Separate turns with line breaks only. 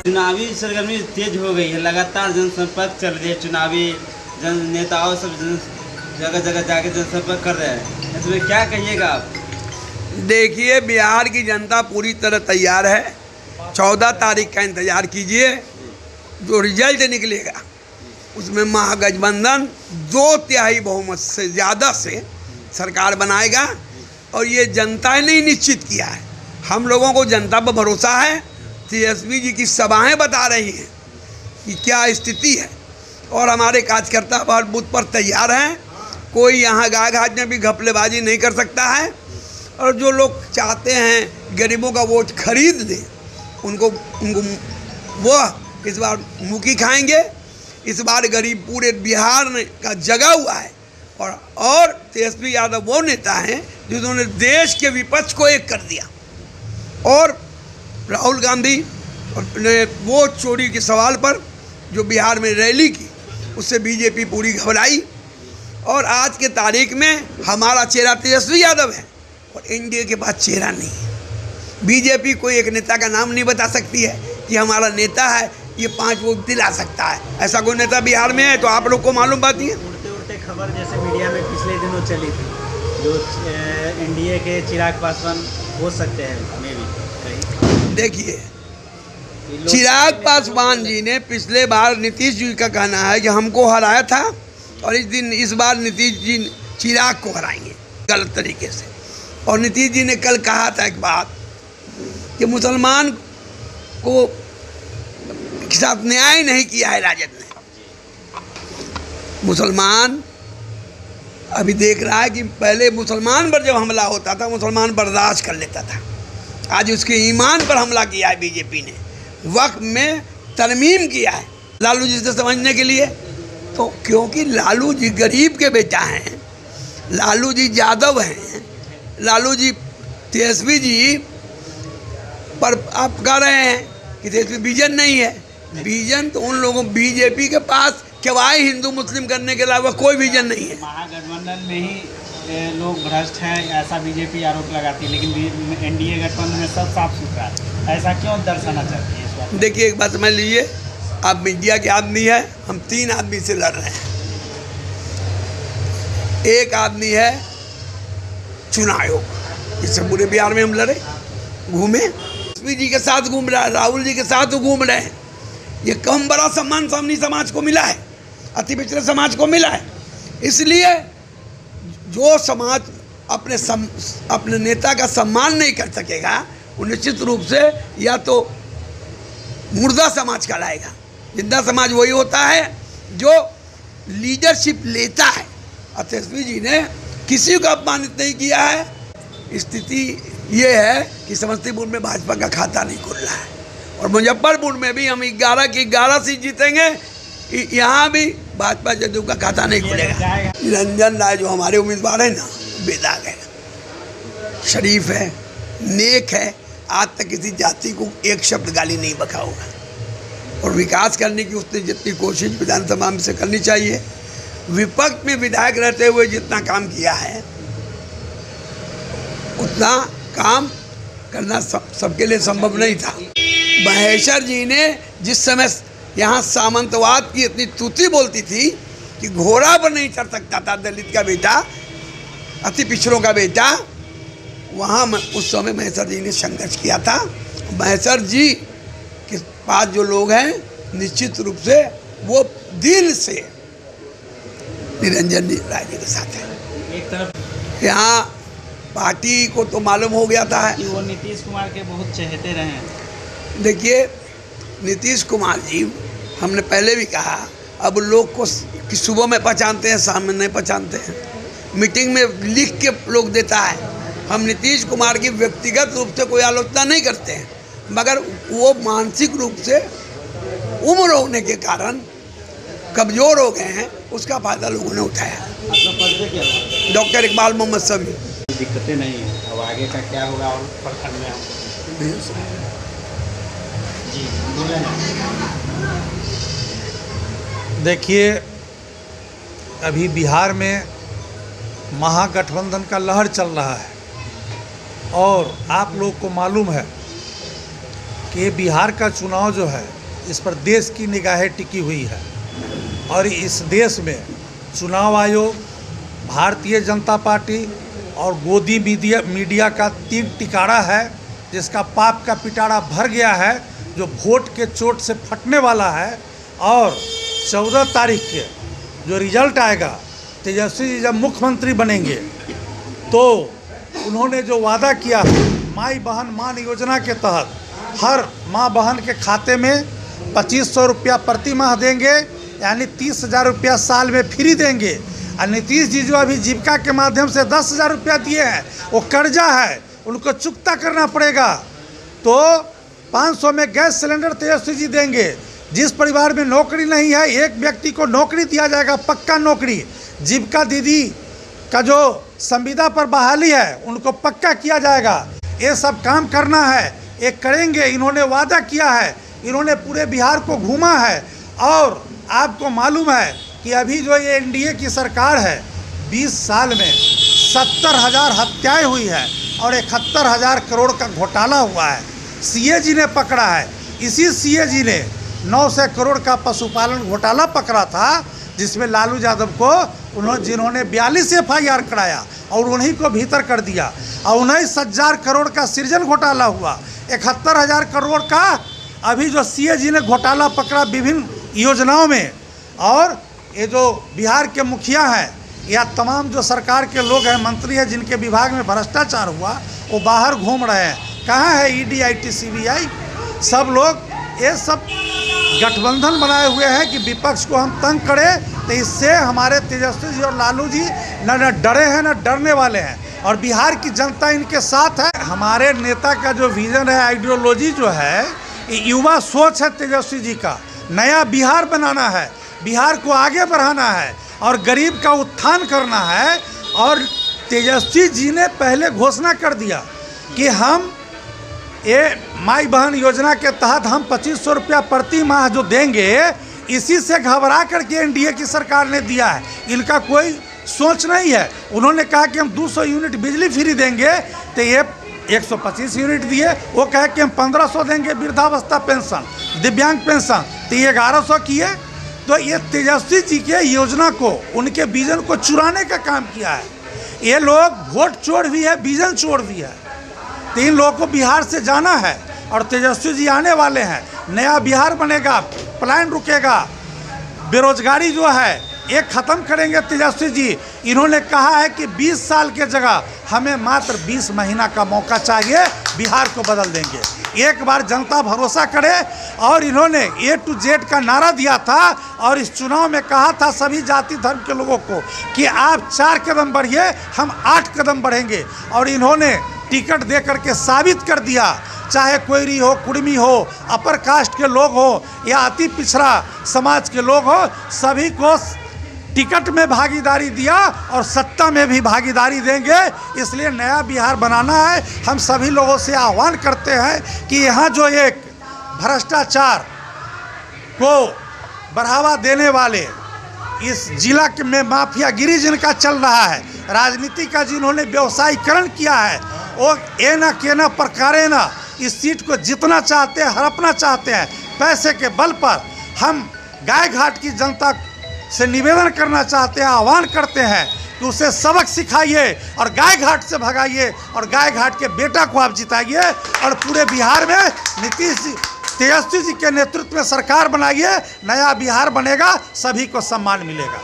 चुनावी सरगर्मी तेज हो गई है, लगातार जनसंपर्क चल रही है। चुनावी नेताओं सब जगह जगह जाके जनसंपर्क कर रहे हैं, इसमें क्या कहिएगा आप?
देखिए, बिहार की जनता पूरी तरह तैयार है। 14 तारीख का इंतज़ार कीजिए, जो रिजल्ट निकलेगा उसमें महागठबंधन 2/3 बहुमत से ज़्यादा से सरकार बनाएगा। और ये जनता ने ही निश्चित किया है। हम लोगों को जनता पर भरोसा है। तेजस्वी जी की सभाएं बता रही हैं कि क्या स्थिति है, और हमारे कार्यकर्ता हर बूथ पर तैयार हैं। कोई यहाँ गाय घाट में भी घपलेबाजी नहीं कर सकता है। और जो लोग चाहते हैं गरीबों का वोट खरीद दें, उनको वो इस बार मुखी खाएंगे। इस बार गरीब पूरे बिहार का जगा हुआ है। और तेजस्वी यादव वो नेता हैं जिन्होंने देश के विपक्ष को एक कर दिया। और राहुल गांधी ने वोट चोरी के सवाल पर जो बिहार में रैली की, उससे बीजेपी पूरी घबराई। और आज के तारीख में हमारा चेहरा तेजस्वी यादव है और एनडीए के पास चेहरा नहीं है। बीजेपी कोई एक नेता का नाम नहीं बता सकती है कि हमारा नेता है, ये 5 वोट दिला सकता है। ऐसा कोई नेता बिहार में है तो आप लोग को मालूम बात ही है।
उड़ते उड़ते खबर जैसे मीडिया में पिछले दिनों चली थी, जो एनडीए के चिराग पासवान हो सकते हैं मे भी।
देखिए, चिराग पासवान जी ने पिछले बार नीतीश जी का कहना है कि हमको हराया था, और इस बार नीतीश जी चिराग को हराएंगे गलत तरीके से। और नीतीश जी ने कल कहा था एक बात कि मुसलमान को के साथ न्याय नहीं किया है राजद ने। मुसलमान अभी देख रहा है कि पहले मुसलमान पर जब हमला होता था मुसलमान बर्दाश्त कर लेता था। आज उसके ईमान पर हमला किया है बीजेपी ने। वक्त में तरमीम किया है लालू जी से समझने के लिए। तो क्योंकि लालू जी गरीब के बेटा हैं, लालू जी यादव हैं, लालू जी तेजस्वी जी पर आप कह रहे हैं कि तेजस्वी विजन नहीं है। विजन तो उन लोगों, बीजेपी के पास केवल हिंदू मुस्लिम करने के अलावा कोई विजन नहीं है।
महागठबंधन में ही लोग भ्रष्ट हैं, ऐसा बीजेपी आरोप लगाती है, लेकिन एनडीए गठबंधन में सब साफ सुथरा है। ऐसा क्यों दर्शाना चाहती है इस बात?
देखिए, एक बात समझ लीजिए, आप मीडिया के आदमी है, हम 3 आदमी से लड़ रहे हैं। एक आदमी है चुनाव आयोग, जिससे पूरे बिहार में हम लड़े घूमे, तेजस्वी जी के साथ घूम रहा है, राहुल जी के साथ घूम रहे हैं। ये कम बड़ा सम्मान सामनी समाज को मिला है, अति पिछड़े समाज को मिला है। इसलिए जो समाज अपने नेता का सम्मान नहीं कर सकेगा, वो निश्चित रूप से या तो मुर्दा समाज कहलाएगा। जिंदा समाज वही होता है जो लीडरशिप लेता है। और तेजस्वी जी ने किसी को अपमानित नहीं किया है। स्थिति ये है कि समस्तीपुर में भाजपा का खाता नहीं खुल रहा है, और मुजफ्फरपुर में भी हम 11 की 11 सीट जीतेंगे। यहाँ भी भाजपा जदयू का खाता नहीं खुलेगा। निरंजन राय जो हमारे उम्मीदवार हैं ना, बेदाग है, शरीफ है, नेक है, आज तक किसी जाति को एक शब्द गाली नहीं बका होगा। और विकास करने की उसने जितनी कोशिश विधानसभा में से करनी चाहिए, विपक्ष में विधायक रहते हुए जितना काम किया है, उतना काम करना सबके लिए संभव नहीं था। महेश्वर जी ने जिस समय यहाँ सामंतवाद की इतनी तूती बोलती थी कि घोड़ा पर नहीं चढ़ सकता था दलित का बेटा, अति पिछड़ों का बेटा, वहाँ उस समय महेश्वर जी ने संघर्ष किया था। महेश्वर जी के पास जो लोग हैं, निश्चित रूप से वो दिल से निरंजन राय जी के साथ है।
एक तरफ
यहाँ पार्टी को तो मालूम हो गया था
कि वो नीतीश कुमार के बहुत चहेते रहे हैं।
देखिए, नीतीश कुमार जी, हमने पहले भी कहा, अब लोग को कि सुबह में पहचानते हैं, शाम में नहीं पहचानते हैं। मीटिंग में लिख के लोग देता है। हम नीतीश कुमार की व्यक्तिगत रूप से कोई आलोचना नहीं करते हैं, मगर वो मानसिक रूप से उम्र होने के कारण कमज़ोर हो गए हैं, उसका फ़ायदा लोगों ने उठाया। डॉक्टर इकबाल मोहम्मद समी।
दिक्कतें नहीं है, अब आगे का क्या होगा और प्रखंड में जी बोले ना।
देखिए, अभी बिहार में महागठबंधन का लहर चल रहा है, और आप लोग को मालूम है कि बिहार का चुनाव जो है इस पर देश की निगाहें टिकी हुई है और इस देश में चुनाव आयोग, भारतीय जनता पार्टी और गोदी मीडिया का 3 टिकाड़ा है जिसका पाप का पिटारा भर गया है, जो वोट के चोट से फटने वाला है। और 14 तारीख के जो रिजल्ट आएगा, तेजस्वी जी जब मुख्यमंत्री बनेंगे तो उन्होंने जो वादा किया माई बहन मान योजना के तहत हर माँ बहन के खाते में 2500 रुपया प्रति माह देंगे, यानी 30,000 रुपया साल में फ्री देंगे। और नीतीश जी जो अभी जीविका के माध्यम से 10,000 रुपया दिए हैं, वो कर्जा है, उनको चुकता करना पड़ेगा। तो 500 में गैस सिलेंडर तेजस्वी जी देंगे। जिस परिवार में नौकरी नहीं है, एक व्यक्ति को नौकरी दिया जाएगा, पक्का नौकरी। जीविका दीदी का जो संविदा पर बहाली है, उनको पक्का किया जाएगा। ये सब काम करना है, ये करेंगे। इन्होंने वादा किया है, इन्होंने पूरे बिहार को घूमा है। और आपको मालूम है कि अभी जो ये एनडीए की सरकार है, 20 साल में 70,000 हत्याएं हुई है और 71,000 करोड़ का घोटाला हुआ है। सीए जी ने पकड़ा है। इसी सीए जी ने 900 करोड़ का पशुपालन घोटाला पकड़ा था, जिसमें लालू यादव को जिन्होंने 42 FIR कराया और उन्हीं को भीतर कर दिया। और 19,000 करोड़ का सृजन घोटाला हुआ। 71,000 करोड़ का अभी जो सीए जी ने घोटाला पकड़ा विभिन्न योजनाओं में। और ये जो बिहार के मुखिया हैं या तमाम जो सरकार के लोग हैं, मंत्री हैं, जिनके विभाग में भ्रष्टाचार हुआ, वो बाहर घूम रहे हैं। कहाँ है ईडी, IT, CBI? सब लोग ये सब गठबंधन बनाए हुए हैं कि विपक्ष को हम तंग करें। तो इससे हमारे तेजस्वी जी और लालू जी न डरे हैं न डरने वाले हैं, और बिहार की जनता इनके साथ है। हमारे नेता का जो विजन है, आइडियोलॉजी जो है, युवा सोच है तेजस्वी जी का। नया बिहार बनाना है, बिहार को आगे बढ़ाना है और गरीब का उत्थान करना है। और तेजस्वी जी ने पहले घोषणा कर दिया कि हम ये माई बहन योजना के तहत हम 2500 रुपया प्रति माह जो देंगे, इसी से घबरा करके एनडीए की सरकार ने दिया है। इनका कोई सोच नहीं है। उन्होंने कहा कि हम 200 यूनिट बिजली फ्री देंगे, तो ये 125 यूनिट दिए। वो कहे कि हम 1500 देंगे वृद्धावस्था पेंशन, दिव्यांग पेंशन, तो ये 1100 किए। तो ये तेजस्वी जी के योजना को, उनके विजन को चुराने का काम किया है। ये लोग वोट चोर भी है, विजन चोर भी है। 3 लोगों को बिहार से जाना है और तेजस्वी जी आने वाले हैं। नया बिहार बनेगा, प्लान रुकेगा। बेरोजगारी जो है ये ख़त्म करेंगे तेजस्वी जी। इन्होंने कहा है कि 20 साल के जगह हमें मात्र 20 महीना का मौका चाहिए, बिहार को बदल देंगे। एक बार जनता भरोसा करे। और इन्होंने A to Z का नारा दिया था और इस चुनाव में कहा था सभी जाति धर्म के लोगों को कि आप 4 कदम बढ़िए, हम 8 कदम बढ़ेंगे। और इन्होंने टिकट दे करके साबित कर दिया, चाहे कोयरी हो, कुर्मी हो, अपर कास्ट के लोग हो या अति पिछड़ा समाज के लोग हो, सभी को टिकट में भागीदारी दिया और सत्ता में भी भागीदारी देंगे। इसलिए नया बिहार बनाना है। हम सभी लोगों से आह्वान करते हैं कि यहाँ जो एक भ्रष्टाचार को बढ़ावा देने वाले इस जिला में माफियागिरी जिनका चल रहा है, राजनीति का जिन्होंने व्यवसायीकरण किया है, वो ए ना के ना प्रकारे ना इस सीट को जीतना चाहते हैं, हड़पना चाहते हैं पैसे के बल पर। हम गाय घाट की जनता से निवेदन करना चाहते हैं, आह्वान करते हैं कि उसे सबक सिखाइए और गाय घाट से भगाइए और गाय घाट के बेटा को आप जिताइए। और पूरे बिहार में नीतीश जी, तेजस्वी जी के नेतृत्व में सरकार बनाइए। नया बिहार बनेगा, सभी को सम्मान मिलेगा।